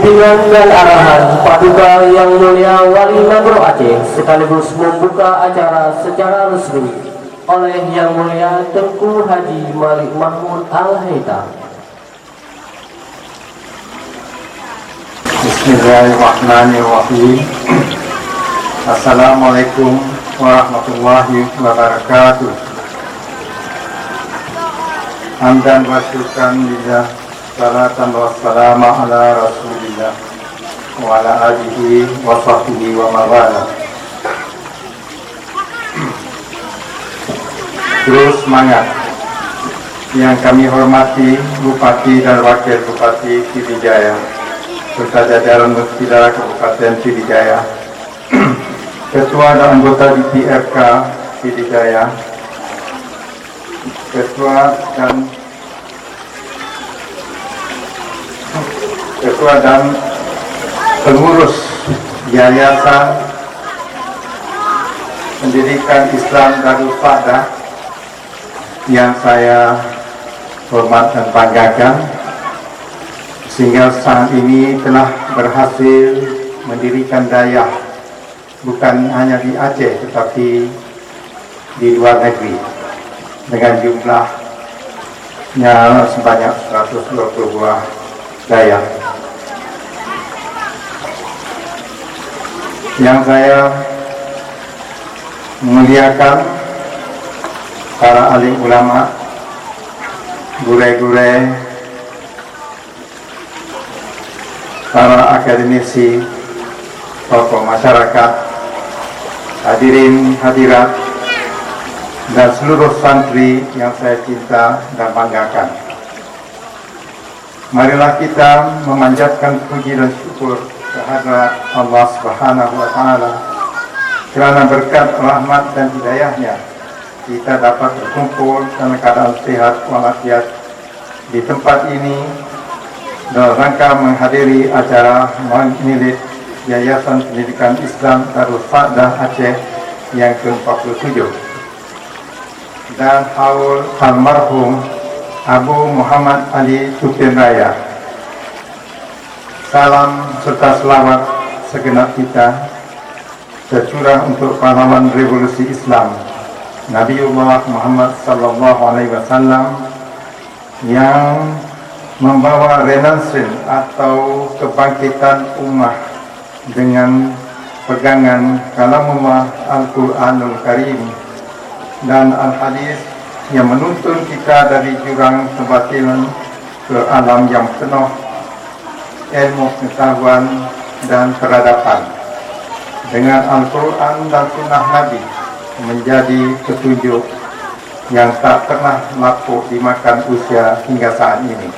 bimbingan dan arahan Paduka Yang Mulia Wali Nagro Aceh sekaligus membuka acara secara resmi oleh Yang Mulia Tengku Haji Malik Mahmud Al-Haitham. Bismillahirrahmanirrahim. Assalamualaikum warahmatullahi wabarakatuh. Hamdan wa syukran lillah, salatan wa salama ala rasulillah wa ala alihi wa sahbihi wa mawala. Terus semangat. Yang kami hormati Bupati dan Wakil Bupati Pidijaya serta jajaran Muspida Kabupaten Pidijaya, Ketua dan anggota DPRK Pidijaya, Ketua dan pengurus Yayasan Pendidikan Islam Darul Fa'dah yang saya hormat dan banggakan, sehingga saat ini telah berhasil mendirikan dayah bukan hanya di Aceh tetapi di luar negeri dengan jumlahnya sebanyak 120 buah dayah. Yang saya memuliakan para alim ulama, gure-gure, para akademisi, tokoh masyarakat, hadirin hadirat, dan seluruh santri yang saya cinta dan banggakan. Marilah kita memanjatkan puji dan syukur kehadirat Allah Subhanahu wa Ta'ala, kerana berkat rahmat dan hidayahnya kita dapat berkumpul dalam keadaan sehat walafiat di tempat ini dalam rangka menghadiri acara milad Yayasan Pendidikan Islam Darul Fa'dah Aceh yang ke-47 dan haul almarhum Abu Muhammad Ali Supin Raya. Salam serta selawat segenap kita tercurah untuk pahlawan revolusi Islam Nabiullah Muhammad sallallahu alaihi wasallam yang membawa renaissance atau kebangkitan ummah dengan pegangan kalamullah Al-Quranul Karim dan Al-Hadis yang menuntun kita dari jurang kebatilan ke alam yang penuh ilmu pengetahuan dan peradaban, dengan Al-Quran dan Sunnah Nabi menjadi petunjuk yang tak pernah lapuk dimakan usia hingga saat ini.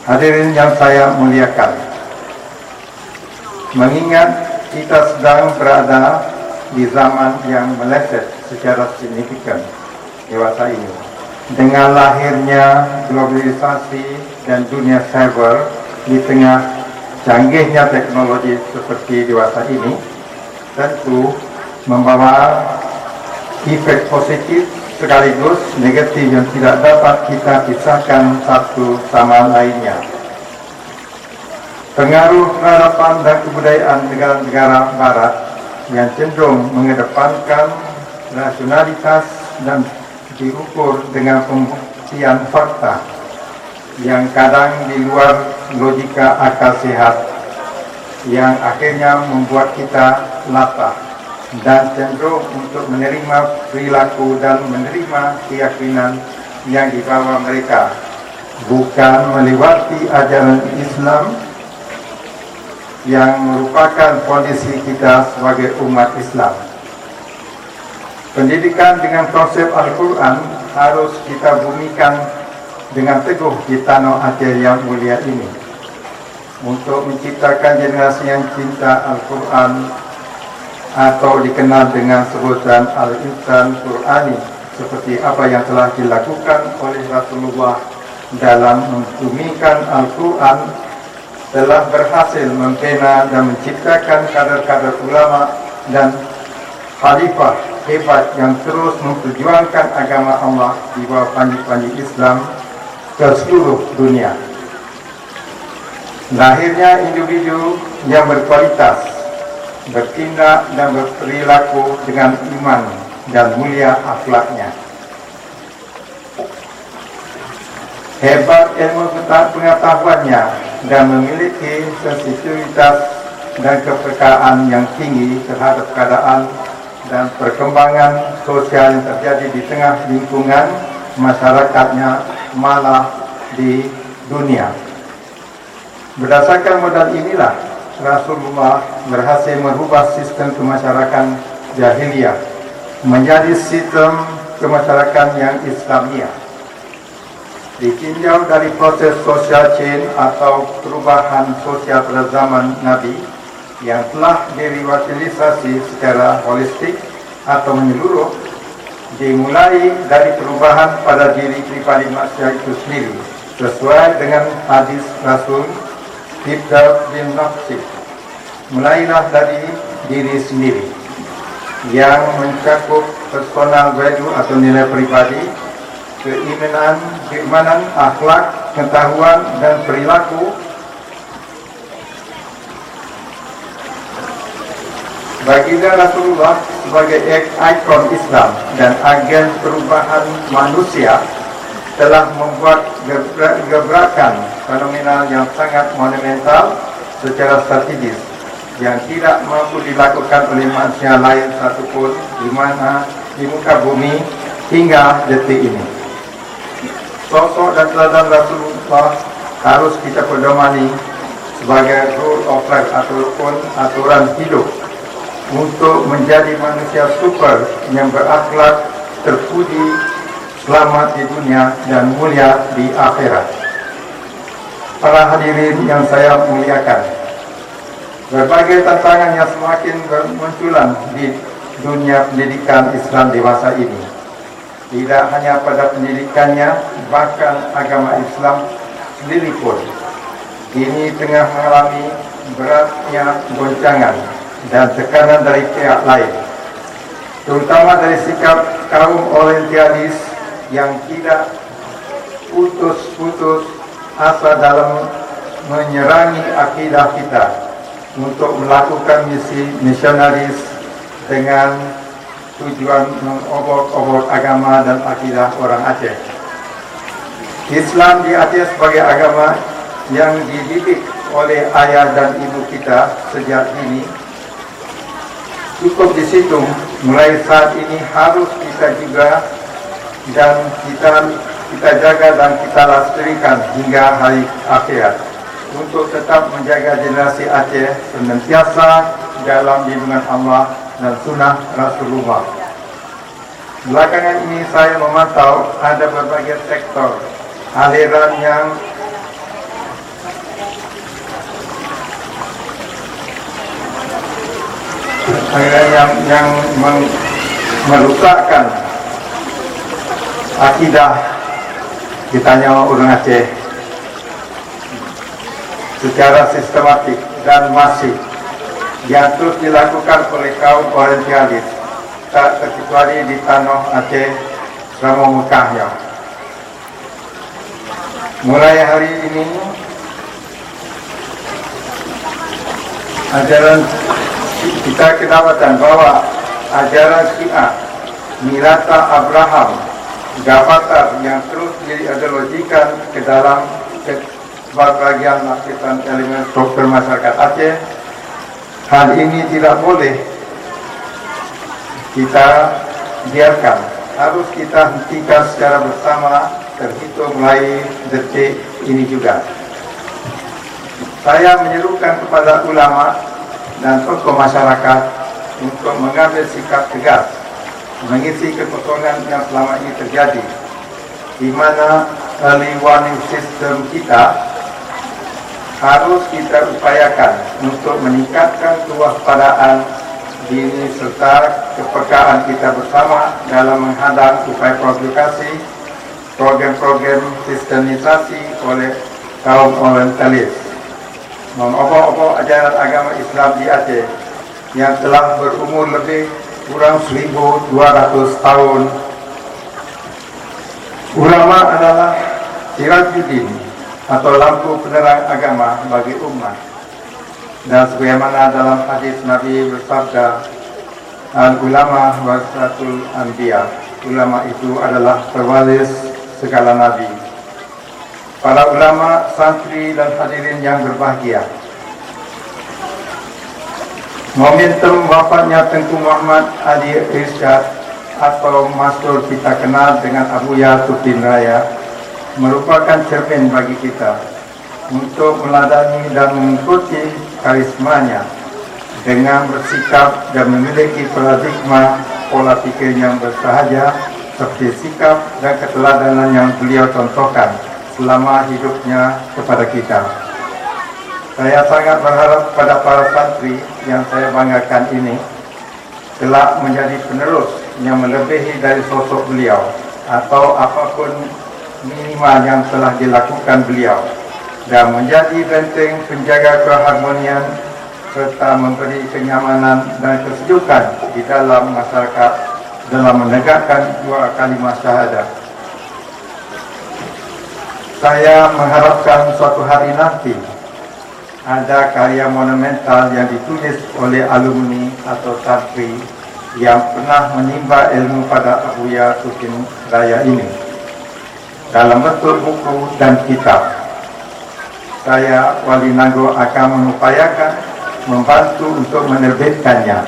Hadirin yang saya muliakan, mengingat kita sedang berada di zaman yang meleset secara signifikan dewasa ini, dengan lahirnya globalisasi dan dunia cyber di tengah canggihnya teknologi seperti dewasa ini, tentu membawa efek positif sekaligus negatif yang tidak dapat kita pisahkan satu sama lainnya. Pengaruh peradaban dan kebudayaan negara-negara barat yang cenderung mengedepankan rasionalitas dan diukur dengan pembuktian fakta yang kadang di luar logika akal sehat, yang akhirnya membuat kita latah dan cenderung untuk menerima perilaku dan menerima keyakinan yang dibawa mereka, bukan melewati ajaran Islam yang merupakan kondisi kita sebagai umat Islam. Pendidikan dengan konsep Al-Quran harus kita bumikan dengan teguh di tanah Aceh yang mulia ini, untuk menciptakan generasi yang cinta Al-Quran atau dikenal dengan sebutan Al-Insan Qur'ani, seperti apa yang telah dilakukan oleh Rasulullah dalam membumikan Al-Quran, telah berhasil membina dan menciptakan kader-kader ulama dan khalifah hebat yang terus memperjuangkan agama Allah di bawah panji-panji Islam ke seluruh dunia. Lahirnya individu yang berkualitas, bertindak dan berperilaku dengan iman dan mulia akhlaknya. Hebat ilmu pengetahuannya dan memiliki sensitivitas dan kepekaan yang tinggi terhadap keadaan dan perkembangan sosial yang terjadi di tengah lingkungan masyarakatnya, malah di dunia. Berdasarkan modal inilah Rasulullah berhasil merubah sistem kemasyarakatan jahiliyah menjadi sistem kemasyarakatan yang Islamiyah. Ditinjau dari proses social change atau perubahan sosial pada zaman Nabi yang telah direvitalisasi secara holistik atau menyeluruh, dimulai dari perubahan pada diri pribadi manusia itu sendiri sesuai dengan hadis Rasul Ibda bin Nafsi. Mulailah dari diri sendiri yang mencakup personal value atau nilai pribadi, keimanan, akhlak, pengetahuan dan perilaku. Baginda Rasulullah sebagai ikon Islam dan agen perubahan manusia telah membuat gebrakan fenomenal yang sangat monumental secara strategis yang tidak mampu dilakukan oleh manusia lain satupun di muka bumi hingga detik ini. Sosok dan teladan Rasulullah harus kita pedomani sebagai rule of life ataupun aturan hidup untuk menjadi manusia super yang berakhlak, terpuji, selamat di dunia dan mulia di akhirat. Para hadirin yang saya muliakan, berbagai tantangan yang semakin bermunculan di dunia pendidikan Islam dewasa ini, tidak hanya pada pendidikannya, bahkan agama Islam sendiri pun kini tengah mengalami beratnya goncangan dan tekanan dari pihak lain, terutama dari sikap kaum orientalis yang tidak putus-putus asa dalam menyerangi akidah kita untuk melakukan misi misionaris dengan tujuan mengobok-obok agama dan akidah orang Aceh. Islam di Aceh sebagai agama yang dididik oleh ayah dan ibu kita sejak dini, cukup di situ. Mulai saat ini harus kita juga dan kita jaga dan kita lestarikan hingga hari akhirat untuk tetap menjaga generasi Aceh senantiasa dalam lindungan Allah dan sunnah Rasulullah. Belakangan ini saya memantau ada berbagai sektor aliran yang merusakkan akidah kitanya orang Aceh secara sistematik dan masif yang terus dilakukan oleh kaum orientalis, tak terkecuali di tanah Aceh selama Mekahnya. Mulai hari ini ajaran kita kedapatan bahwa ajaran Syiah, Mirata Abraham, Gavatar yang terus diideologikan ke dalam sebagian lapisan elemen struktur masyarakat Aceh. Hal ini tidak boleh kita biarkan, harus kita hentikan secara bersama terhitung mulai detik ini juga. Saya menyerukan kepada ulama dan tokoh masyarakat untuk mengambil sikap tegas mengisi kekosongan yang selama ini terjadi, di mana early warning system kita harus kita upayakan untuk meningkatkan kewaspadaan diri serta kepekaan kita bersama dalam menghadang upaya provokasi program-program sistemisasi oleh kaum orientalis, mengobok-obok ajaran agama Islam di Aceh yang telah berumur lebih kurang 1.200 tahun. Ulama adalah Sirajuddin atau lampu penerang agama bagi umat. Dan sebagaimana dalam hadis Nabi bersabda, al-ulama warasatul anbiya, ulama itu adalah pewaris segala nabi. Para ulama, santri dan hadirin yang berbahagia, momentum wafatnya Tengku Muhammad Ali Irsyad atau masyhur kita kenal dengan Abu Ya Tutin Raya merupakan cermin bagi kita untuk meladani dan mengikuti karismanya dengan bersikap dan memiliki paradigma pola pikir yang bersahaja seperti sikap dan keteladanan yang beliau contohkan selama hidupnya kepada kita. Saya sangat berharap pada para santri yang saya banggakan ini kelak menjadi penerus yang melebihi dari sosok beliau atau apapun minimal yang telah dilakukan beliau, dan menjadi benteng penjaga keharmonian serta memberi kenyamanan dan kesejukan di dalam masyarakat dalam menegakkan dua kalimat syahadat. Saya mengharapkan suatu hari nanti ada karya monumental yang ditulis oleh alumni atau santri yang pernah menimba ilmu pada Abu Ya Tutin Raya ini dalam bentuk buku dan kitab. Saya, Wali Nanggo, akan mengupayakan membantu untuk menerbitkannya,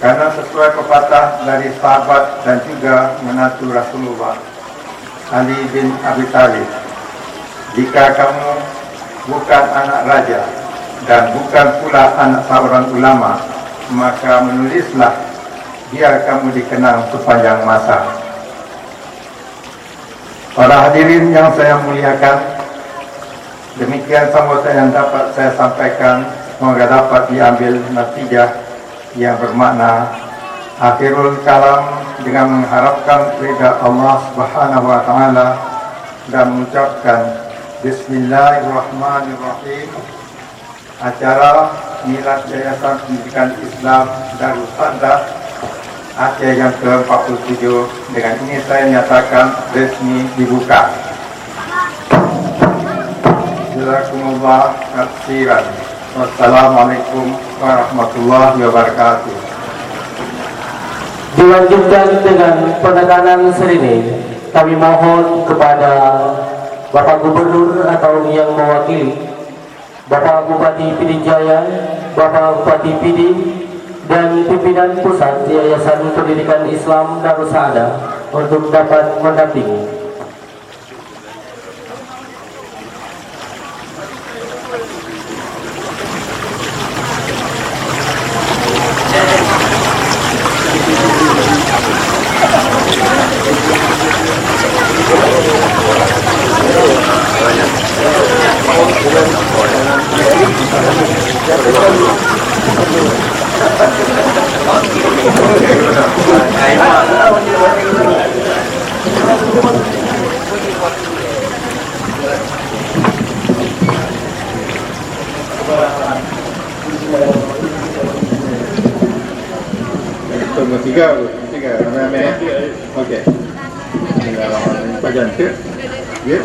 karena sesuai pepatah dari sahabat dan juga menantu Rasulullah Ali bin Abi Thalib, jika kamu bukan anak raja dan bukan pula anak seorang ulama, maka menulislah biar kamu dikenang sepanjang masa. Para hadirin yang saya muliakan, demikian sambutan yang dapat saya sampaikan. Semoga dapat diambil natijah yang bermakna. Akhirul kalam dengan mengharapkan ridha Allah Subhanahu wa taala dan mengucapkan Bismillahirrahmanirrahim. Acara Milad Yayasan Pendidikan Islam Darus Saada Aceh yang ke-47 dengan ini saya nyatakan resmi dibuka. Jazakumullah khairan. Wassalamualaikum warahmatullahi wabarakatuh. Dilanjutkan dengan penekanan serine. Kami mohon kepada Bapak Gubernur atau yang mewakili Bapak Bupati Pidijaya, Bapak Bupati Pidi, dan pimpinan pusat Yayasan Pendidikan Islam Darus Saada untuk dapat mendampingi. Tiga, ramai-ramai. Okey. Tinggal orang pajan ke? Ya.